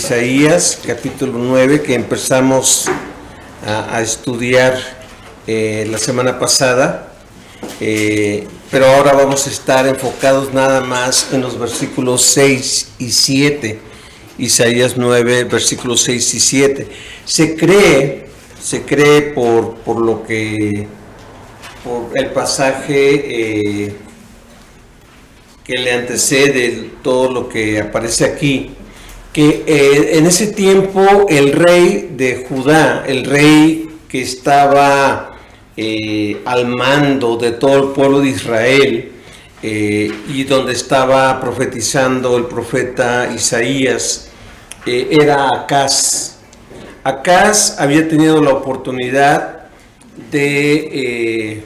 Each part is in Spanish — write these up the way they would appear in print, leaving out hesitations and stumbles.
Isaías capítulo 9 que empezamos a estudiar la semana pasada, pero ahora vamos a estar enfocados nada más en los versículos 6 y 7. Isaías 9, versículos 6 y 7. Se cree por el pasaje que le antecede todo lo que aparece aquí, que en ese tiempo el rey de Judá, el rey que estaba al mando de todo el pueblo de Israel, y donde estaba profetizando el profeta Isaías, era Acaz. Acaz había tenido la oportunidad de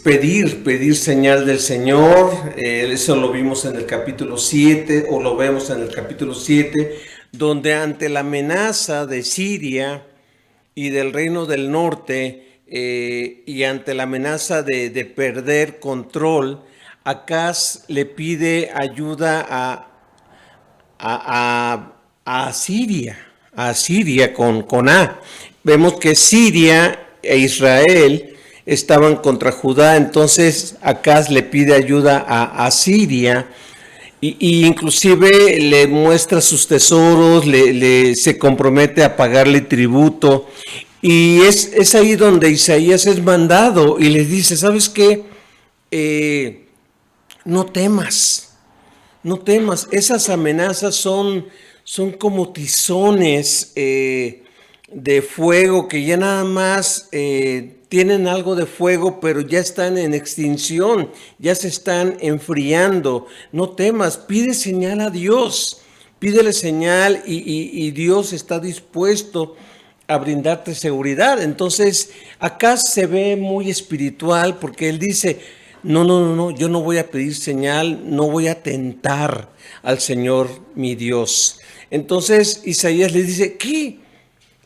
pedir señal del Señor. Eso lo vimos en el capítulo 7, o lo vemos en el capítulo 7, donde ante la amenaza de Siria y del reino del norte, y ante la amenaza de perder control, Acaz le pide ayuda a Siria con A. Vemos que Siria e Israel estaban contra Judá, entonces Acaz le pide ayuda a Siria, y inclusive le muestra sus tesoros, se compromete a pagarle tributo, y es ahí donde Isaías es mandado y les dice: ¿sabes qué? No temas, esas amenazas son como tizones de fuego que ya nada más tienen algo de fuego, pero ya están en extinción, ya se están enfriando. No temas, pide señal a Dios, pídele señal y Dios está dispuesto a brindarte seguridad. Entonces acá se ve muy espiritual, porque él dice: no, yo no voy a pedir señal, no voy a tentar al Señor mi Dios. Entonces Isaías le dice: ¿qué?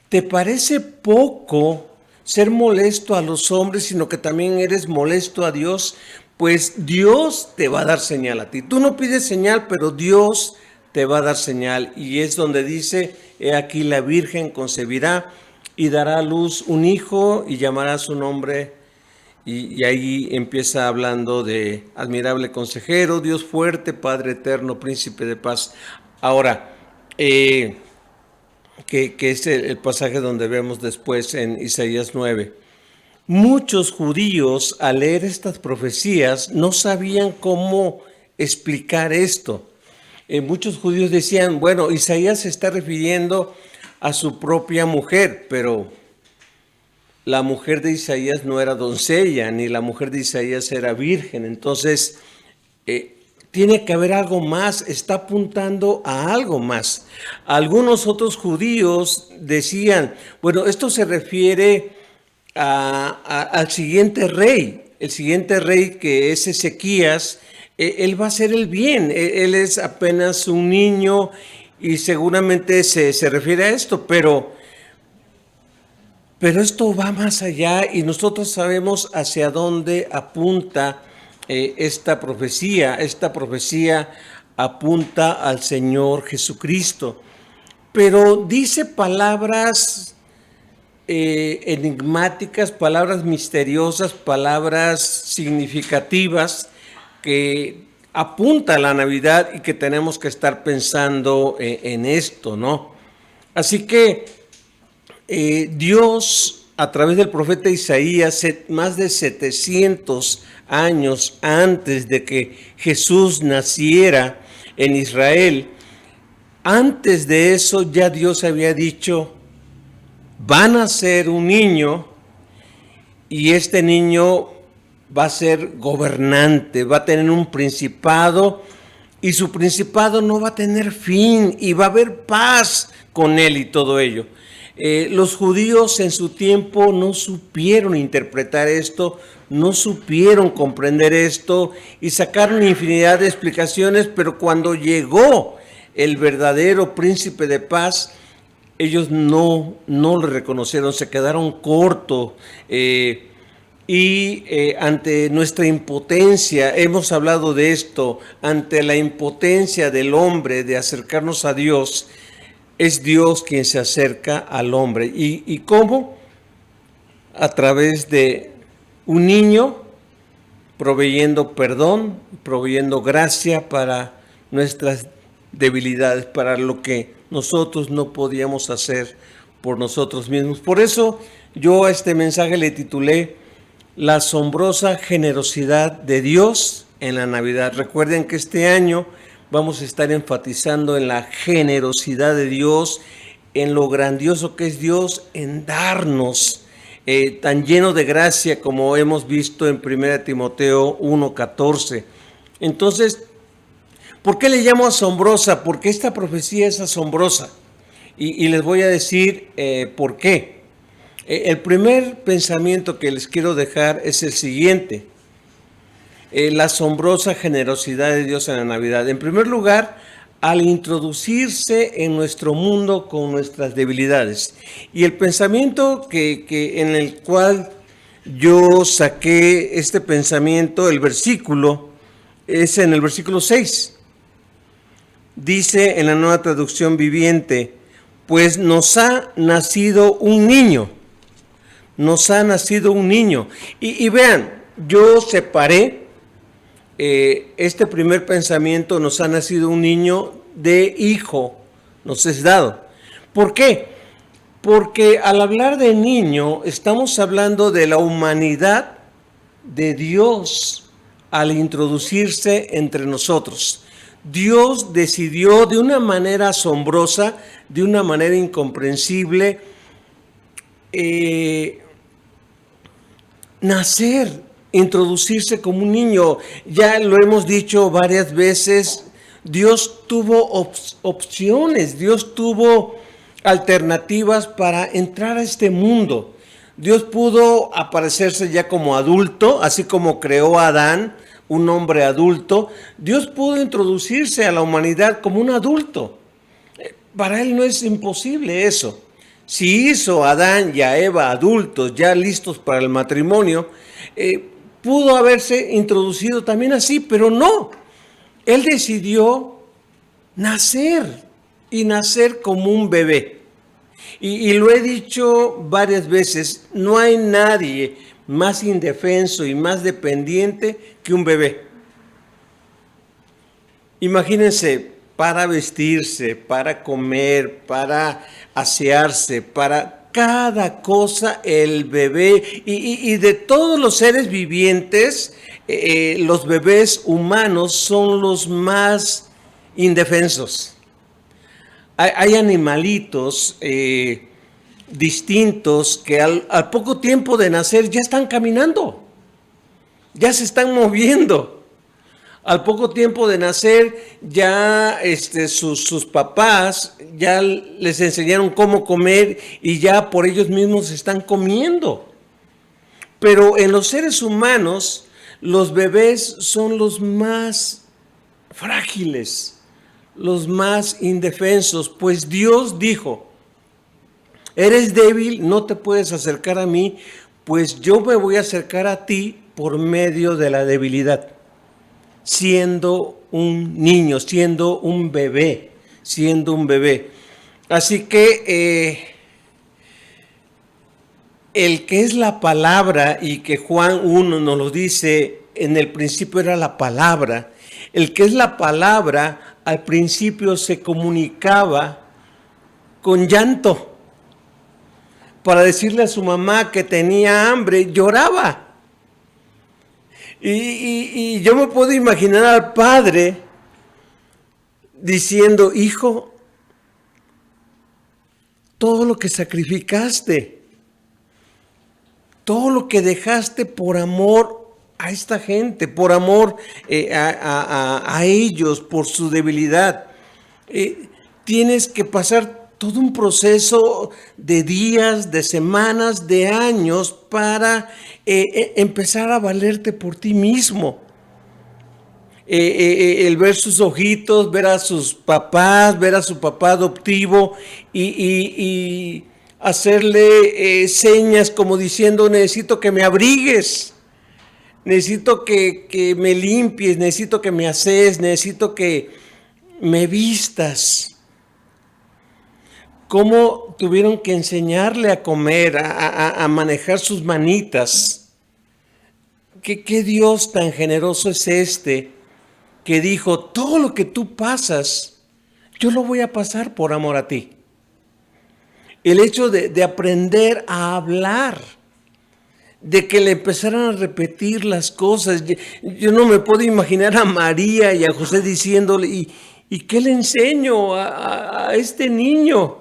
¿Te parece poco ser molesto a los hombres, sino que también eres molesto a Dios? Pues Dios te va a dar señal a ti. Tú no pides señal, pero Dios te va a dar señal. Y es donde dice: he aquí la Virgen concebirá y dará a luz un hijo y llamará su nombre. Y ahí empieza hablando de admirable consejero, Dios fuerte, Padre eterno, príncipe de paz. Ahora, que es el pasaje donde vemos después en Isaías 9. Muchos judíos, al leer estas profecías, no sabían cómo explicar esto. Muchos judíos decían: bueno, Isaías se está refiriendo a su propia mujer, pero la mujer de Isaías no era doncella, ni la mujer de Isaías era virgen. Entonces, tiene que haber algo más, está apuntando a algo más. Algunos otros judíos decían: bueno, esto se refiere al siguiente rey, el siguiente rey, que es Ezequías. Él va a hacer el bien, él es apenas un niño y seguramente se refiere a esto, pero esto va más allá, y nosotros sabemos hacia dónde apunta esta profecía. Esta profecía apunta al Señor Jesucristo, pero dice palabras enigmáticas, palabras misteriosas, palabras significativas que apunta a la Navidad y que tenemos que estar pensando en esto, ¿no? Así que Dios, a través del profeta Isaías, más de 700 años antes de que Jesús naciera en Israel, antes de eso ya Dios había dicho: va a nacer un niño, y este niño va a ser gobernante, va a tener un principado, y su principado no va a tener fin, y va a haber paz con él y todo ello. Los judíos en su tiempo no supieron interpretar esto, no supieron comprender esto, y sacaron infinidad de explicaciones, pero cuando llegó el verdadero príncipe de paz, ellos no lo reconocieron, se quedaron cortos. Y ante nuestra impotencia, hemos hablado de esto, ante la impotencia del hombre de acercarnos a Dios, es Dios quien se acerca al hombre. ¿Y cómo? A través de un niño proveyendo perdón, proveyendo gracia para nuestras debilidades, para lo que nosotros no podíamos hacer por nosotros mismos. Por eso yo a este mensaje le titulé La asombrosa generosidad de Dios en la Navidad. Recuerden que este año vamos a estar enfatizando en la generosidad de Dios, en lo grandioso que es Dios en darnos, tan lleno de gracia como hemos visto en 1 Timoteo 1:14. Entonces, ¿por qué le llamo asombrosa? Porque esta profecía es asombrosa. Y les voy a decir por qué. El primer pensamiento que les quiero dejar es el siguiente. La asombrosa generosidad de Dios en la Navidad. En primer lugar, al introducirse en nuestro mundo con nuestras debilidades. Y el pensamiento en el cual yo saqué este pensamiento, el versículo, es en el versículo 6. Dice en la Nueva Traducción Viviente, pues nos ha nacido un niño. Nos ha nacido un niño. Y vean, yo separé este primer pensamiento, nos ha nacido un niño, de hijo nos es dado. ¿Por qué? Porque al hablar de niño estamos hablando de la humanidad de Dios al introducirse entre nosotros. Dios decidió de una manera asombrosa, de una manera incomprensible, nacer, introducirse como un niño. Ya lo hemos dicho varias veces, Dios tuvo opciones, Dios tuvo alternativas para entrar a este mundo. Dios pudo aparecerse ya como adulto, así como creó a Adán, un hombre adulto. Dios pudo introducirse a la humanidad como un adulto. Para él no es imposible eso. Si hizo a Adán y a Eva adultos, ya listos para el matrimonio, pudo haberse introducido también así, pero no. Él decidió nacer y nacer como un bebé. Y lo he dicho varias veces, no hay nadie más indefenso y más dependiente que un bebé. Imagínense, para vestirse, para comer, para asearse, para cada cosa el bebé. Y de todos los seres vivientes, los bebés humanos son los más indefensos. Hay animalitos distintos que al poco tiempo de nacer ya están caminando, ya se están moviendo. Al poco tiempo de nacer ya sus papás ya les enseñaron cómo comer y ya por ellos mismos están comiendo. Pero en los seres humanos, los bebés son los más frágiles, los más indefensos, pues Dios dijo, eres débil, no te puedes acercar a mí, pues yo me voy a acercar a ti por medio de la debilidad, siendo un niño, siendo un bebé. Así que el que es la palabra, y que Juan 1 nos lo dice, en el principio era la palabra, el que es la palabra al principio se comunicaba con llanto. Para decirle a su mamá que tenía hambre, lloraba. Y yo me puedo imaginar al padre diciendo, hijo, todo lo que sacrificaste, todo lo que dejaste por amor a esta gente, por amor a ellos, por su debilidad. Tienes que pasar todo un proceso de días, de semanas, de años para empezar a valerte por ti mismo. El ver sus ojitos, ver a sus papás, ver a su papá adoptivo y hacerle señas como diciendo, necesito que me abrigues, necesito que me limpies, necesito que me asees, necesito que me vistas. Cómo tuvieron que enseñarle a comer, a manejar sus manitas. ¿Qué Dios tan generoso es este que dijo, todo lo que tú pasas, yo lo voy a pasar por amor a ti? El hecho de aprender a hablar, de que le empezaran a repetir las cosas. Yo no me puedo imaginar a María y a José diciéndole, ¿y qué le enseño a este niño?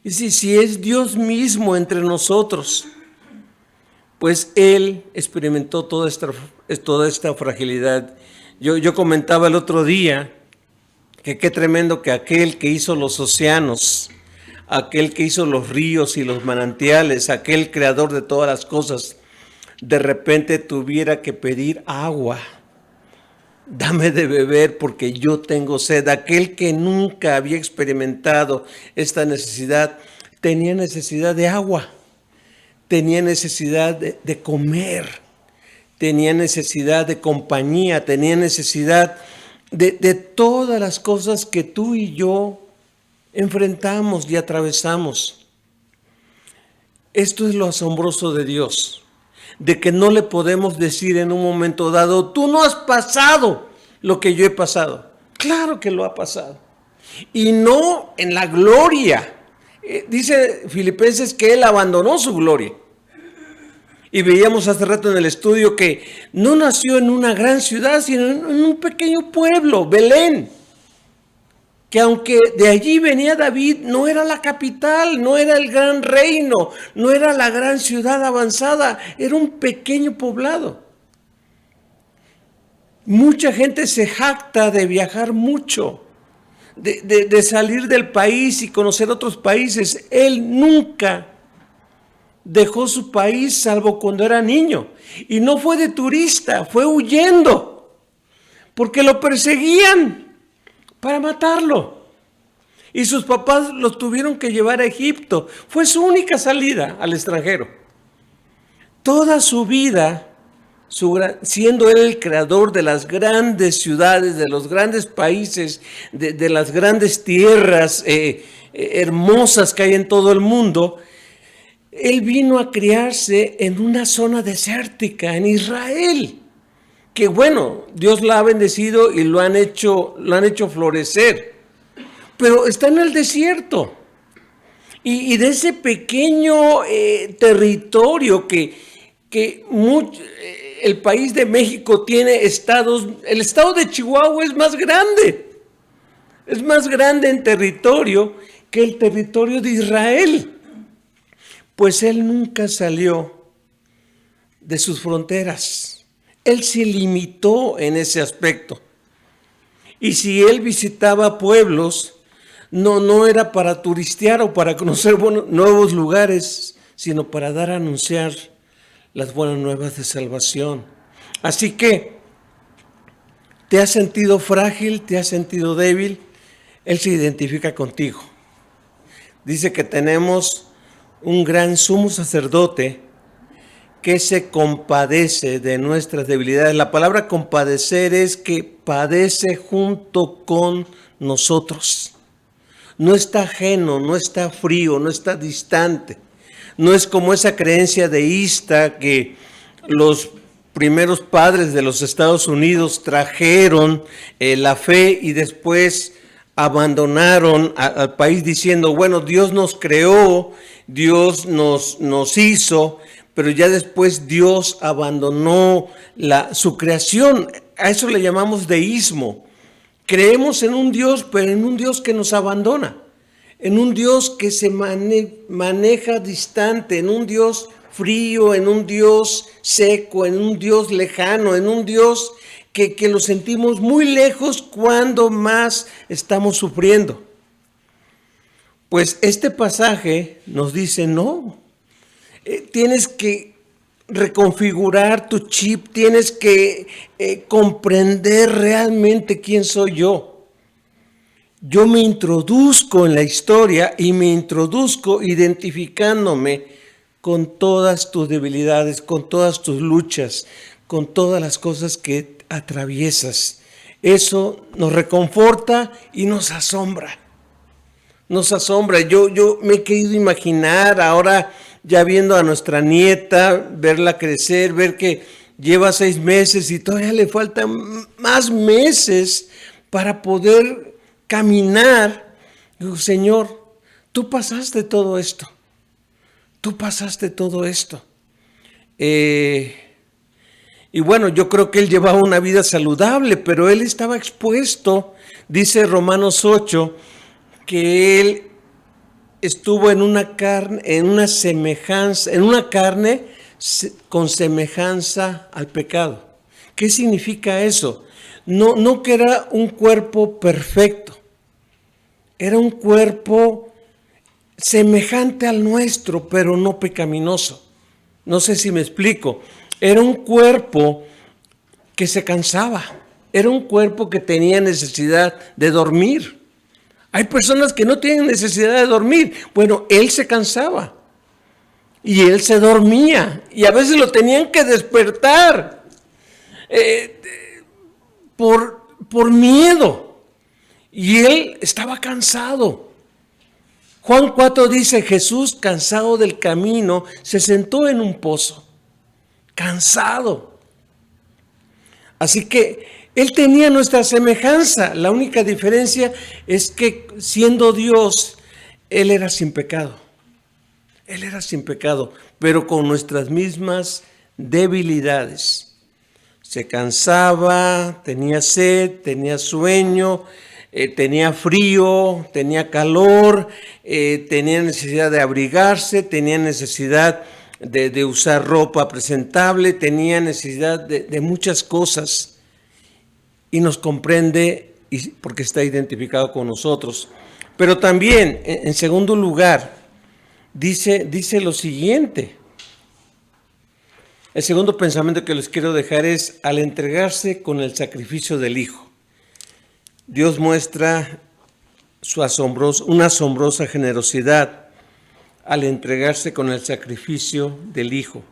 Y si es Dios mismo entre nosotros, pues Él experimentó toda esta fragilidad. Yo comentaba el otro día que qué tremendo que aquel que hizo los océanos, aquel que hizo los ríos y los manantiales, aquel creador de todas las cosas, de repente tuviera que pedir agua. Dame de beber porque yo tengo sed. Aquel que nunca había experimentado esta necesidad, tenía necesidad de agua, tenía necesidad de comer, tenía necesidad de compañía, tenía necesidad de todas las cosas que tú y yo enfrentamos y atravesamos. Esto es lo asombroso de Dios, de que no le podemos decir en un momento dado, tú no has pasado lo que yo he pasado. Claro que lo ha pasado. Y no en la gloria. Dice Filipenses que Él abandonó su gloria. Y veíamos hace rato en el estudio que no nació en una gran ciudad, sino en un pequeño pueblo, Belén. Que aunque de allí venía David, no era la capital, no era el gran reino, no era la gran ciudad avanzada, era un pequeño poblado. Mucha gente se jacta de viajar mucho, de salir del país y conocer otros países. Él nunca dejó su país salvo cuando era niño. Y no fue de turista, fue huyendo, porque lo perseguían para matarlo. Y sus papás los tuvieron que llevar a Egipto. Fue su única salida al extranjero. Toda su vida, siendo él el creador de las grandes ciudades, de los grandes países, de las grandes tierras hermosas que hay en todo el mundo, él vino a criarse en una zona desértica, en Israel. Que bueno, Dios la ha bendecido y lo han hecho florecer. Pero está en el desierto. Y de ese pequeño territorio que el país de México tiene estados, el estado de Chihuahua es más grande. Es más grande en territorio que el territorio de Israel. Pues él nunca salió de sus fronteras. Él se limitó en ese aspecto. Y si él visitaba pueblos, no era para turistear o para conocer nuevos lugares, sino para dar a anunciar las buenas nuevas de salvación. Así que, ¿te has sentido frágil? ¿Te has sentido débil? Él se identifica contigo. Dice que tenemos un gran sumo sacerdote que se compadece de nuestras debilidades. La palabra compadecer es que padece junto con nosotros. No está ajeno, no está frío, no está distante. No es como esa creencia deísta que los primeros padres de los Estados Unidos trajeron la fe y después abandonaron al país diciendo, bueno, Dios nos creó, Dios nos hizo, pero ya después Dios abandonó su creación. A eso le llamamos deísmo. Creemos en un Dios, pero en un Dios que nos abandona, en un Dios que se maneja distante, en un Dios frío, en un Dios seco, en un Dios lejano, en un Dios que lo sentimos muy lejos cuando más estamos sufriendo. Pues este pasaje nos dice, no, tienes que reconfigurar tu chip, tienes que comprender realmente quién soy yo. yo me introduzco en la historia y me introduzco identificándome con todas tus debilidades, con todas tus luchas, con todas las cosas que atraviesas. Eso nos reconforta y nos asombra. Nos asombra. Yo me he querido imaginar ahora ya viendo a nuestra nieta, verla crecer, ver que lleva 6 meses y todavía le faltan más meses para poder caminar. Digo, Señor, tú pasaste todo esto. Tú pasaste todo esto. Y bueno, yo creo que él llevaba una vida saludable, pero él estaba expuesto, dice Romanos 8, que él estuvo en una carne, en una carne con semejanza al pecado. ¿Qué significa eso? No que era un cuerpo perfecto, era un cuerpo semejante al nuestro, pero no pecaminoso. No sé si me explico. Era un cuerpo que se cansaba, era un cuerpo que tenía necesidad de dormir. Hay personas que no tienen necesidad de dormir. Bueno, él se cansaba y él se dormía y a veces lo tenían que despertar por miedo y él estaba cansado. Juan 4 dice, Jesús, cansado del camino, se sentó en un pozo, cansado. Así que él tenía nuestra semejanza. La única diferencia es que siendo Dios, él era sin pecado. Él era sin pecado, pero con nuestras mismas debilidades. Se cansaba, tenía sed, tenía sueño, tenía frío, tenía calor, tenía necesidad de abrigarse, tenía necesidad de usar ropa presentable, tenía necesidad de muchas cosas. Y nos comprende porque está identificado con nosotros. Pero también, en segundo lugar, dice lo siguiente. El segundo pensamiento que les quiero dejar es al entregarse con el sacrificio del Hijo. Dios muestra una asombrosa generosidad al entregarse con el sacrificio del Hijo.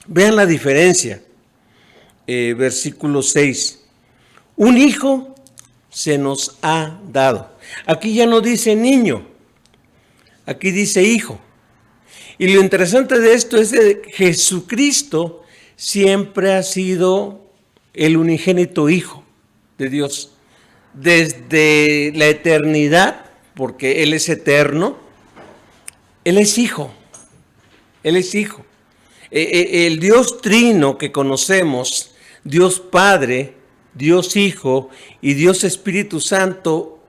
Vean la diferencia. Versículo 6. Un hijo se nos ha dado. Aquí ya no dice niño, aquí dice hijo. Y lo interesante de esto es que Jesucristo siempre ha sido el unigénito Hijo de Dios. Desde la eternidad, porque Él es eterno, Él es Hijo. Él es Hijo. El Dios Trino que conocemos, Dios Padre, Dios Hijo y Dios Espíritu Santo,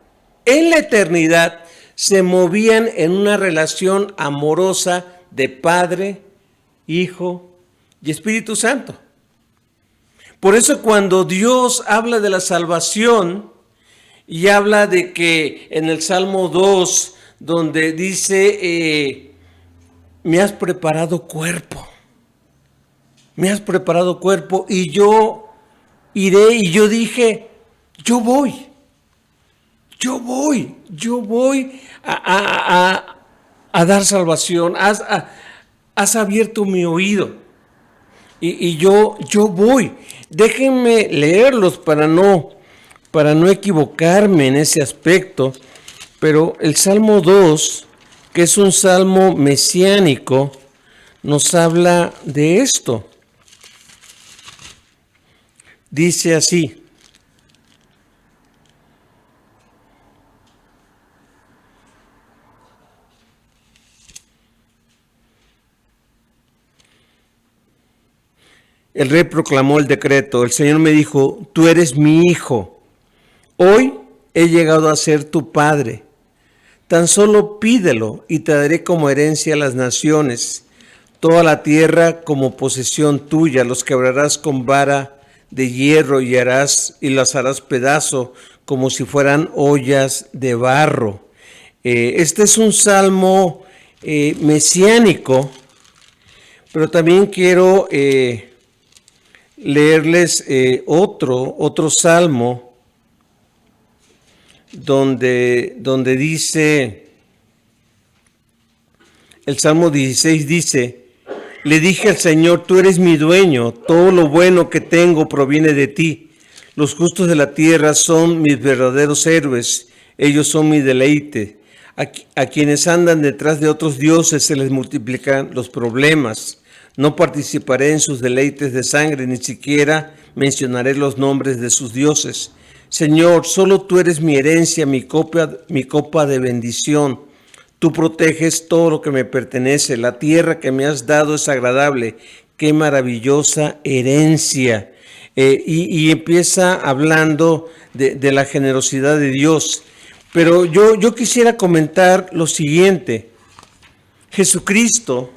en la eternidad se movían en una relación amorosa de Padre, Hijo y Espíritu Santo. Por eso cuando Dios habla de la salvación y habla de que en el Salmo 2, donde dice, me has preparado cuerpo, y yo iré, y yo dije, yo voy a dar salvación, has abierto mi oído, y yo voy. Déjenme leerlos para no equivocarme en ese aspecto, pero el Salmo 2, que es un salmo mesiánico, nos habla de esto. Dice así: el rey proclamó el decreto, el Señor me dijo, tú eres mi hijo, hoy he llegado a ser tu padre, tan solo pídelo y te daré como herencia a las naciones, toda la tierra como posesión tuya, los quebrarás con vara de hierro y las harás pedazo como si fueran ollas de barro. Este es un salmo mesiánico, pero también quiero leerles otro salmo donde dice, el Salmo 16 dice, le dije al Señor, tú eres mi dueño, todo lo bueno que tengo proviene de ti. Los justos de la tierra son mis verdaderos héroes, ellos son mi deleite. A quienes andan detrás de otros dioses se les multiplican los problemas. No participaré en sus deleites de sangre, ni siquiera mencionaré los nombres de sus dioses. Señor, solo tú eres mi herencia, mi copa de bendición. Tú proteges todo lo que me pertenece. La tierra que me has dado es agradable. Qué maravillosa herencia. Y empieza hablando de la generosidad de Dios. Pero yo quisiera comentar lo siguiente. Jesucristo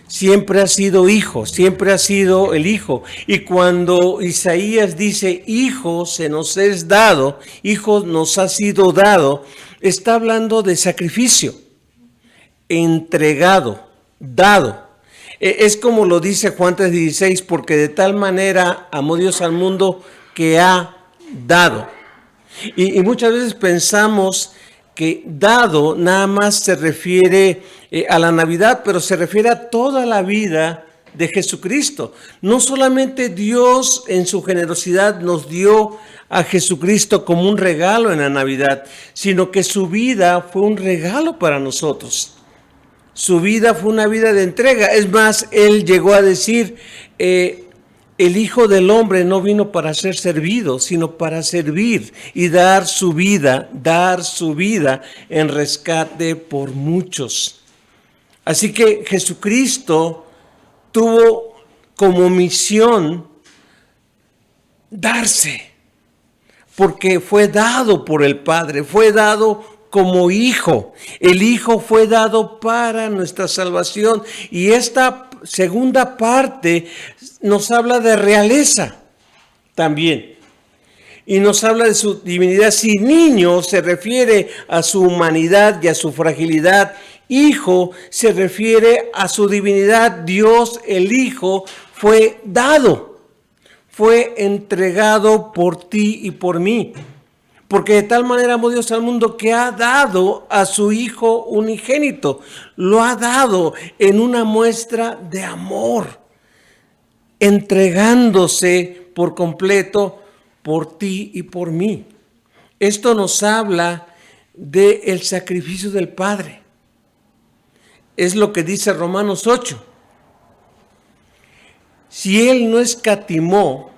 siempre ha sido hijo, siempre ha sido el hijo. Y cuando Isaías dice, hijo se nos es dado, hijo nos ha sido dado, está hablando de sacrificio, entregado, dado. Es como lo dice Juan 3:16, porque de tal manera amó Dios al mundo que ha dado. Y muchas veces pensamos que dado nada más se refiere a la Navidad, pero se refiere a toda la vida de Jesucristo. No solamente Dios en su generosidad nos dio a Jesucristo como un regalo en la Navidad, sino que su vida fue un regalo para nosotros. Su vida fue una vida de entrega. Es más, él llegó a decir, el Hijo del Hombre no vino para ser servido, sino para servir y dar su vida en rescate por muchos. Así que Jesucristo tuvo como misión darse, porque fue dado por el Padre, fue dado como hijo. El Hijo fue dado para nuestra salvación. Y esta segunda parte nos habla de realeza también. Y nos habla de su divinidad. Si niño se refiere a su humanidad y a su fragilidad, hijo se refiere a su divinidad. Dios, el Hijo, fue dado, fue entregado por ti y por mí. Porque de tal manera amó Dios al mundo que ha dado a su Hijo unigénito. Lo ha dado en una muestra de amor, entregándose por completo por ti y por mí. Esto nos habla del sacrificio del Padre. Es lo que dice Romanos 8. Si Él no escatimó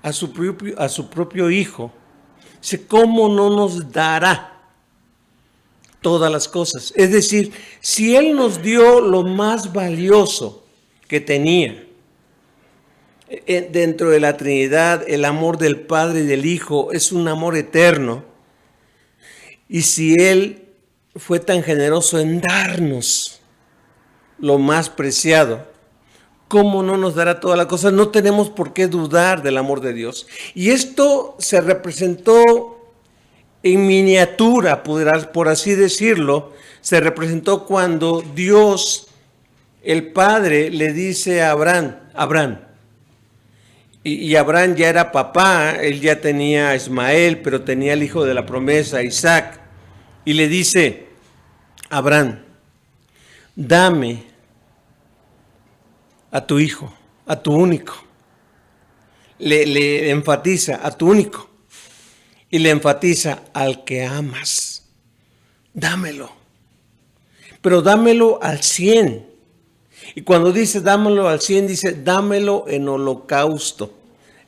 a su propio Hijo, ¿cómo no nos dará todas las cosas? Es decir, si Él nos dio lo más valioso que tenía dentro de la Trinidad, el amor del Padre y del Hijo es un amor eterno, y si Él fue tan generoso en darnos lo más preciado, ¿cómo no nos dará todas las cosas? No tenemos por qué dudar del amor de Dios. Y esto se representó en miniatura, por así decirlo. Se representó cuando Dios, el Padre, le dice a Abraham. Y Abraham ya era papá, él ya tenía a Ismael, pero tenía el hijo de la promesa, Isaac. Y le dice, Abraham, dame a tu hijo, a tu único. Le enfatiza a tu único. Y le enfatiza al que amas. Dámelo. Pero dámelo al 100. Y cuando dice dámelo al 100, dice dámelo en holocausto.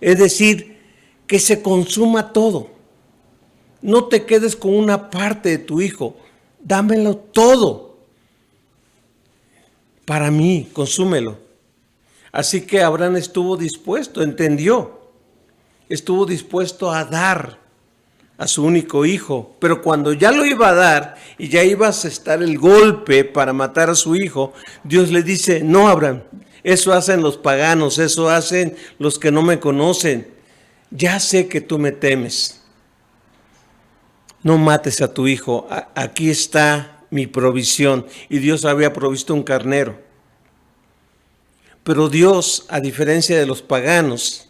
Es decir, que se consuma todo. No te quedes con una parte de tu hijo. Dámelo todo. Para mí, consúmelo. Así que Abraham estuvo dispuesto, estuvo dispuesto a dar a su único hijo. Pero cuando ya lo iba a dar y ya iba a asestar el golpe para matar a su hijo, Dios le dice, no, Abraham, eso hacen los paganos, eso hacen los que no me conocen. Ya sé que tú me temes. No mates a tu hijo, aquí está mi provisión. Y Dios había provisto un carnero. Pero Dios, a diferencia de los paganos,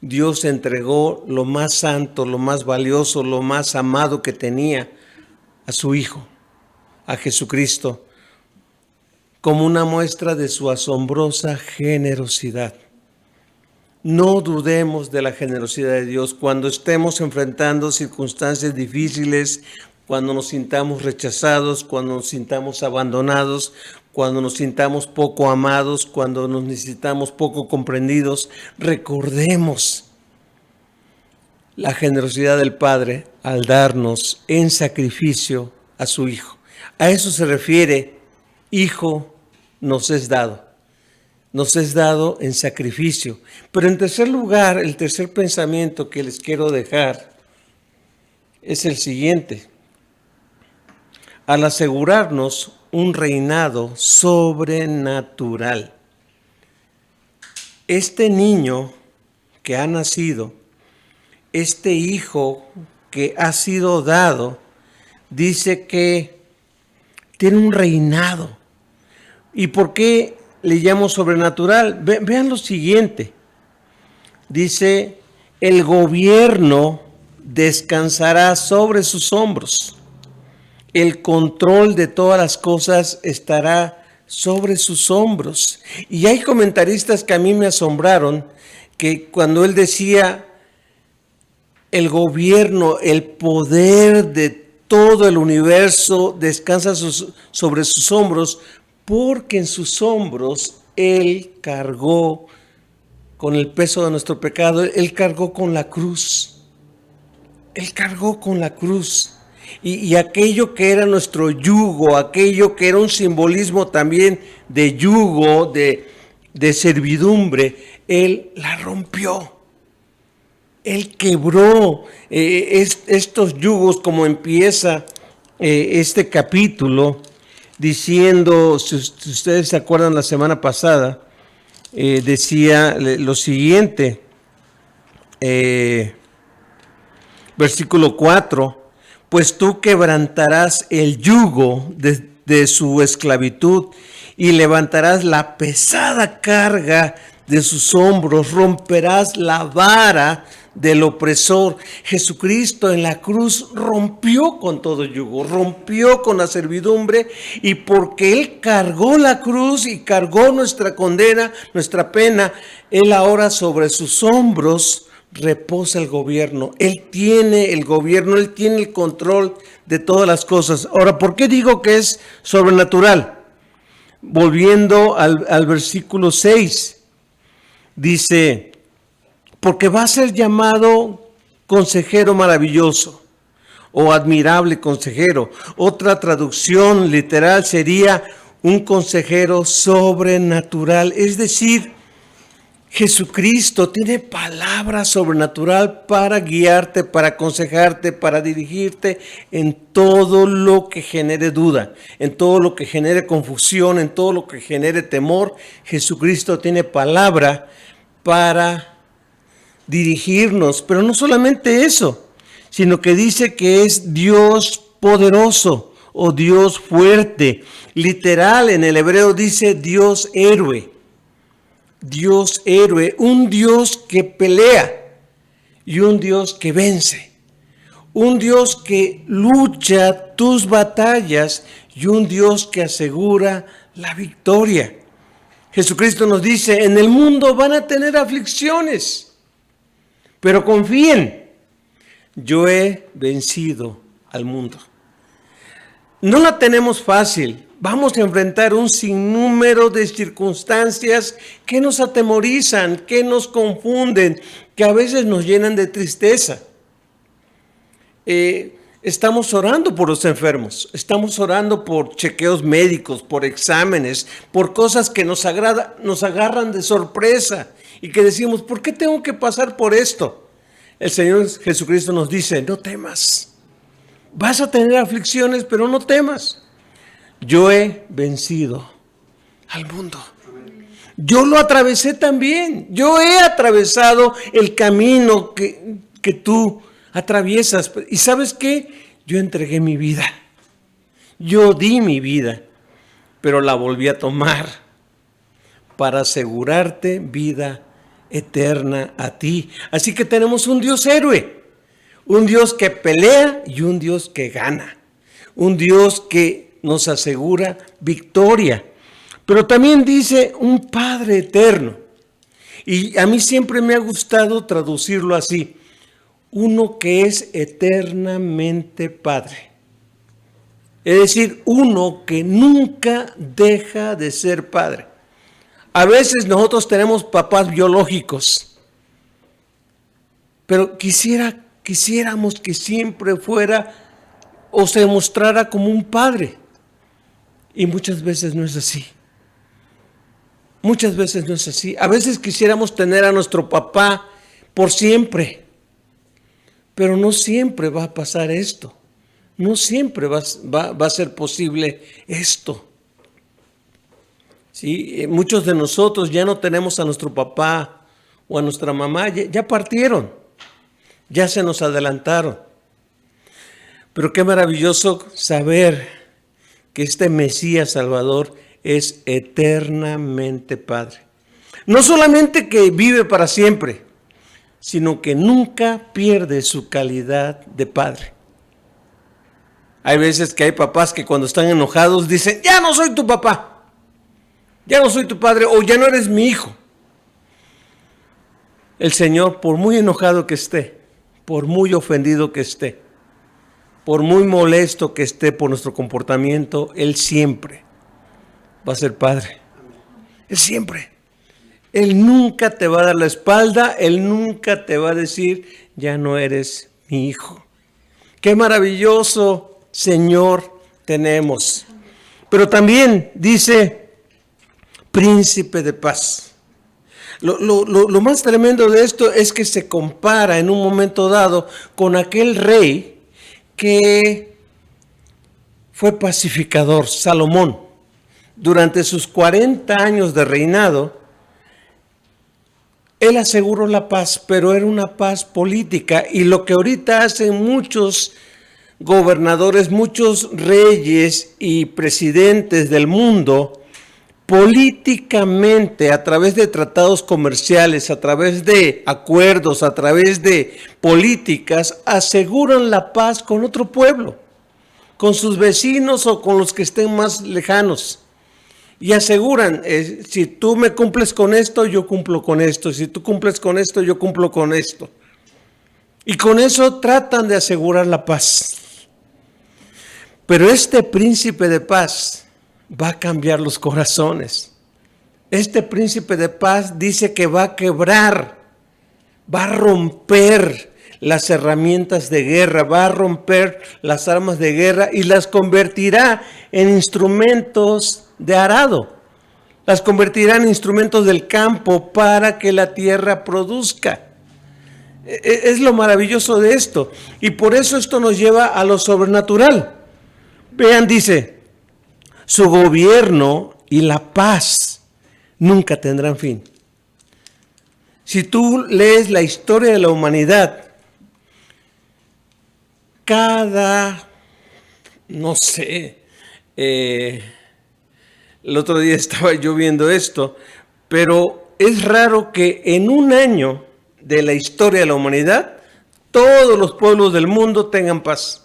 Dios entregó lo más santo, lo más valioso, lo más amado que tenía a su Hijo, a Jesucristo, como una muestra de su asombrosa generosidad. No dudemos de la generosidad de Dios cuando estemos enfrentando circunstancias difíciles, cuando nos sintamos rechazados, cuando nos sintamos abandonados, cuando nos sintamos poco amados, cuando nos necesitamos poco comprendidos. Recordemos la generosidad del Padre al darnos en sacrificio a su Hijo. A eso se refiere, Hijo nos es dado. Nos es dado en sacrificio. Pero en tercer lugar, el tercer pensamiento que les quiero dejar es el siguiente. Al asegurarnos un reinado sobrenatural. Este niño que ha nacido, este hijo que ha sido dado, dice que tiene un reinado. ¿Y por qué le llamo sobrenatural? Vean lo siguiente. Dice, el gobierno descansará sobre sus hombros. El control de todas las cosas estará sobre sus hombros. Y hay comentaristas que a mí me asombraron, que cuando él decía, el gobierno, el poder de todo el universo descansa sobre sus hombros, porque en sus hombros Él cargó con el peso de nuestro pecado, Él cargó con la cruz. Él cargó con la cruz. Y aquello que era nuestro yugo, aquello que era un simbolismo también de yugo, de servidumbre, Él la rompió. Él quebró estos yugos, como empieza este capítulo, diciendo, si ustedes se acuerdan la semana pasada, decía lo siguiente, versículo 4, pues tú quebrantarás el yugo de su esclavitud y levantarás la pesada carga de sus hombros, romperás la vara del opresor. Jesucristo en la cruz rompió con todo yugo, rompió con la servidumbre, y porque Él cargó la cruz y cargó nuestra condena, nuestra pena, Él ahora sobre sus hombros reposa el gobierno. Él tiene el gobierno, Él tiene el control de todas las cosas. Ahora, ¿por qué digo que es sobrenatural? Volviendo al versículo 6, dice, porque va a ser llamado consejero maravilloso o admirable consejero. Otra traducción literal sería un consejero sobrenatural. Es decir, Jesucristo tiene palabra sobrenatural para guiarte, para aconsejarte, para dirigirte en todo lo que genere duda, en todo lo que genere confusión, en todo lo que genere temor. Jesucristo tiene palabra para dirigirnos, pero no solamente eso, sino que dice que es Dios poderoso o Dios fuerte. Literal, en el hebreo dice Dios héroe. Dios héroe, un Dios que pelea y un Dios que vence, un Dios que lucha tus batallas y un Dios que asegura la victoria. Jesucristo nos dice, en el mundo van a tener aflicciones, pero confíen, yo he vencido al mundo. No la tenemos fácil. Vamos a enfrentar un sinnúmero de circunstancias que nos atemorizan, que nos confunden, que a veces nos llenan de tristeza. Estamos orando por los enfermos, estamos orando por chequeos médicos, por exámenes, por cosas que nos agarran de sorpresa y que decimos, ¿por qué tengo que pasar por esto? El Señor Jesucristo nos dice, no temas. Vas a tener aflicciones, pero no temas. Yo he vencido al mundo. Yo lo atravesé también. Yo he atravesado el camino que tú atraviesas. ¿Y sabes qué? Yo entregué mi vida. Yo di mi vida, pero la volví a tomar para asegurarte vida eterna a ti. Así que tenemos un Dios héroe, un Dios que pelea y un Dios que gana, un Dios que nos asegura victoria. Pero también dice un Padre eterno. Y a mí siempre me ha gustado traducirlo así: uno que es eternamente Padre. Es decir, uno que nunca deja de ser Padre. A veces nosotros tenemos papás biológicos, pero quisiéramos que siempre fuera o se mostrara como un padre. Y muchas veces no es así. Muchas veces no es así. A veces quisiéramos tener a nuestro papá por siempre, pero no siempre va a pasar esto. No siempre va a ser posible esto. ¿Sí? Muchos de nosotros ya no tenemos a nuestro papá o a nuestra mamá, ya partieron, ya se nos adelantaron. Pero qué maravilloso saber que este Mesías Salvador es eternamente Padre. No solamente que vive para siempre, sino que nunca pierde su calidad de Padre. Hay veces que hay papás que cuando están enojados dicen: ya no soy tu papá, ya no soy tu padre, o ya no eres mi hijo. El Señor, por muy enojado que esté, por muy ofendido que esté, por muy molesto que esté por nuestro comportamiento, Él siempre va a ser Padre. Él siempre. Él nunca te va a dar la espalda, Él nunca te va a decir: ya no eres mi hijo. Qué maravilloso Señor tenemos. Pero también dice Príncipe de Paz. Lo más tremendo de esto es que se compara en un momento dado con aquel rey que fue pacificador, Salomón. Durante sus 40 años de reinado, él aseguró la paz, pero era una paz política. Y lo que ahorita hacen muchos gobernadores, muchos reyes y presidentes del mundo, políticamente, a través de tratados comerciales, a través de acuerdos, a través de políticas, aseguran la paz con otro pueblo, con sus vecinos o con los que estén más lejanos. Y aseguran: si tú me cumples con esto, yo cumplo con esto. Si tú cumples con esto, yo cumplo con esto. Y con eso tratan de asegurar la paz. Pero este príncipe de paz va a cambiar los corazones. Este príncipe de paz dice que va a quebrar, va a romper las herramientas de guerra, va a romper las armas de guerra y las convertirá en instrumentos de arado. Las convertirá en instrumentos del campo para que la tierra produzca. Es lo maravilloso de esto. Y por eso esto nos lleva a lo sobrenatural. Vean, dice: su gobierno y la paz nunca tendrán fin. Si tú lees la historia de la humanidad, no sé, el otro día estaba yo viendo esto, pero es raro que en un año de la historia de la humanidad, todos los pueblos del mundo tengan paz.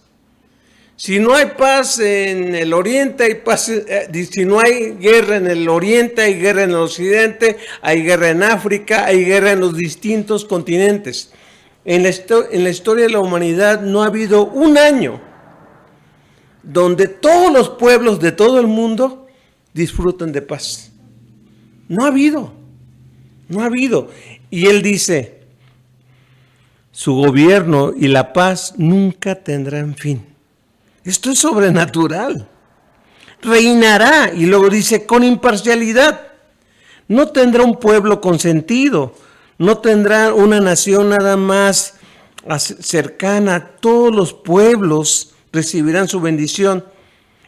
Si no hay paz en el oriente, hay paz. Si no hay guerra en el oriente, hay guerra en el occidente, hay guerra en África, hay guerra en los distintos continentes. En la historia de la humanidad no ha habido un año donde todos los pueblos de todo el mundo disfruten de paz. No ha habido. Y él dice: su gobierno y la paz nunca tendrán fin. Esto es sobrenatural. Reinará, y luego dice, con imparcialidad. No tendrá un pueblo consentido, no tendrá una nación nada más cercana. Todos los pueblos recibirán su bendición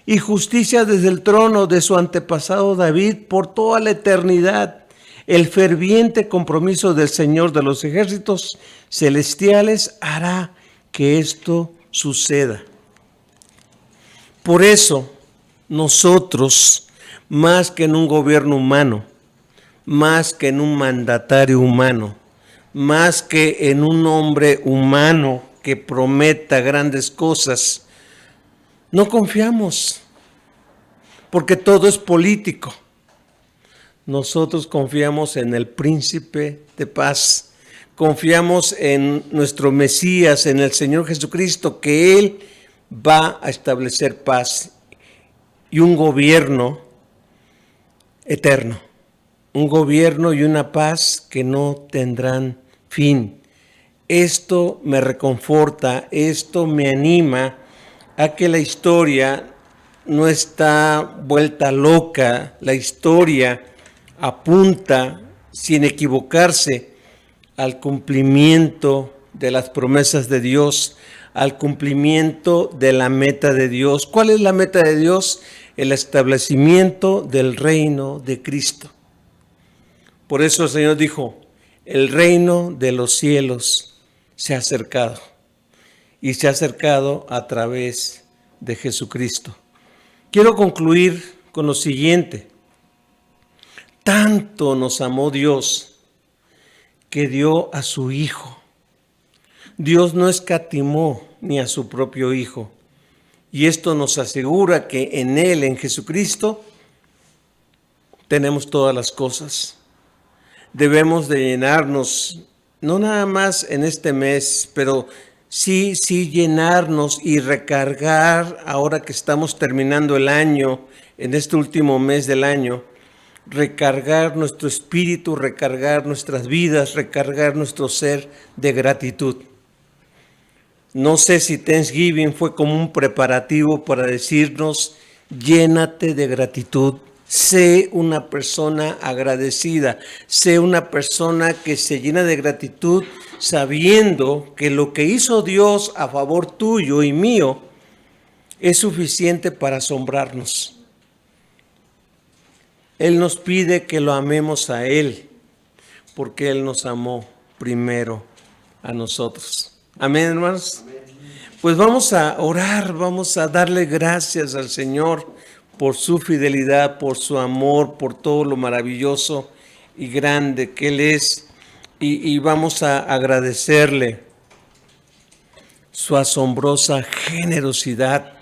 y justicia desde el trono de su antepasado David por toda la eternidad. El ferviente compromiso del Señor de los ejércitos celestiales hará que esto suceda. Por eso, nosotros, más que en un gobierno humano, más que en un mandatario humano, más que en un hombre humano que prometa grandes cosas. No confiamos, porque todo es político. Nosotros confiamos en el Príncipe de Paz. Confiamos en nuestro Mesías, en el Señor Jesucristo, que Él va a establecer paz y un gobierno eterno. Un gobierno y una paz que no tendrán fin. Esto me reconforta, esto me anima a que la historia no está vuelta loca, la historia apunta, sin equivocarse, al cumplimiento de las promesas de Dios, al cumplimiento de la meta de Dios. ¿Cuál es la meta de Dios? El establecimiento del reino de Cristo. Por eso el Señor dijo, el reino de los cielos se ha acercado, y se ha acercado a través de Jesucristo. Quiero concluir con lo siguiente. Tanto nos amó Dios que dio a su Hijo. Dios no escatimó ni a su propio Hijo. Y esto nos asegura que en Él, en Jesucristo, tenemos todas las cosas. Debemos de llenarnos, no nada más en este mes, pero sí llenarnos y recargar ahora que estamos terminando el año, en este último mes del año, recargar nuestro espíritu, recargar nuestras vidas, recargar nuestro ser de gratitud. No sé si Thanksgiving fue como un preparativo para decirnos, llénate de gratitud, sé una persona agradecida, sé una persona que se llena de gratitud sabiendo que lo que hizo Dios a favor tuyo y mío es suficiente para asombrarnos. Él nos pide que lo amemos a Él, porque Él nos amó primero a nosotros. Amén, hermanos. Pues vamos a orar, vamos a darle gracias al Señor por su fidelidad, por su amor, por todo lo maravilloso y grande que Él es. Y vamos a agradecerle su asombrosa generosidad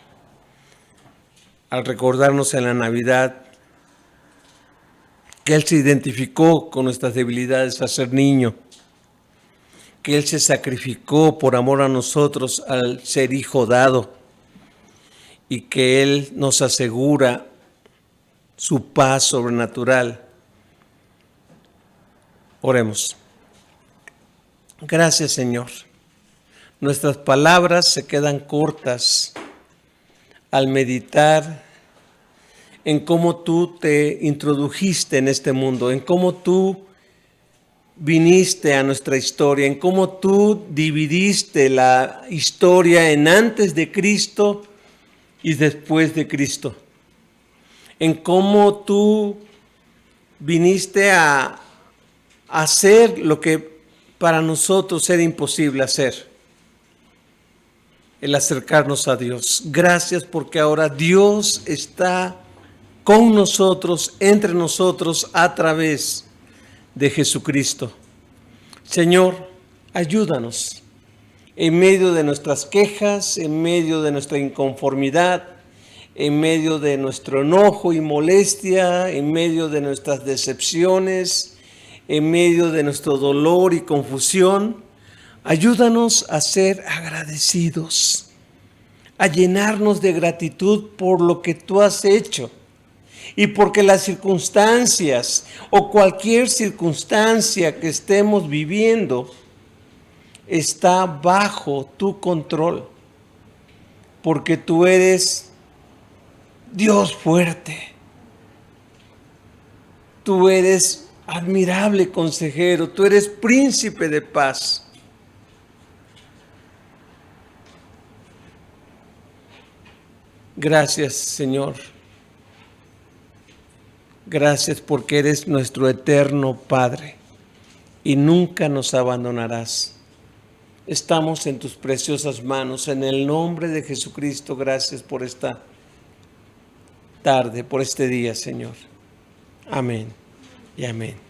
al recordarnos en la Navidad que Él se identificó con nuestras debilidades al ser niño, que Él se sacrificó por amor a nosotros al ser hijo dado y que Él nos asegura su paz sobrenatural. Oremos. Gracias, Señor. Nuestras palabras se quedan cortas al meditar en cómo tú te introdujiste en este mundo, en cómo tú viniste a nuestra historia, en cómo tú dividiste la historia en antes de Cristo y después de Cristo, en cómo tú viniste a hacer lo que para nosotros era imposible hacer, el acercarnos a Dios. Gracias porque ahora Dios está con nosotros, entre nosotros, a través de Jesucristo. Señor, ayúdanos en medio de nuestras quejas, en medio de nuestra inconformidad, en medio de nuestro enojo y molestia, en medio de nuestras decepciones, en medio de nuestro dolor y confusión. Ayúdanos a ser agradecidos, a llenarnos de gratitud por lo que tú has hecho. Y porque las circunstancias o cualquier circunstancia que estemos viviendo está bajo tu control. Porque tú eres Dios fuerte. Tú eres admirable consejero. Tú eres príncipe de paz. Gracias, Señor. Gracias porque eres nuestro eterno Padre y nunca nos abandonarás. Estamos en tus preciosas manos. En el nombre de Jesucristo, gracias por esta tarde, por este día, Señor. Amén y amén.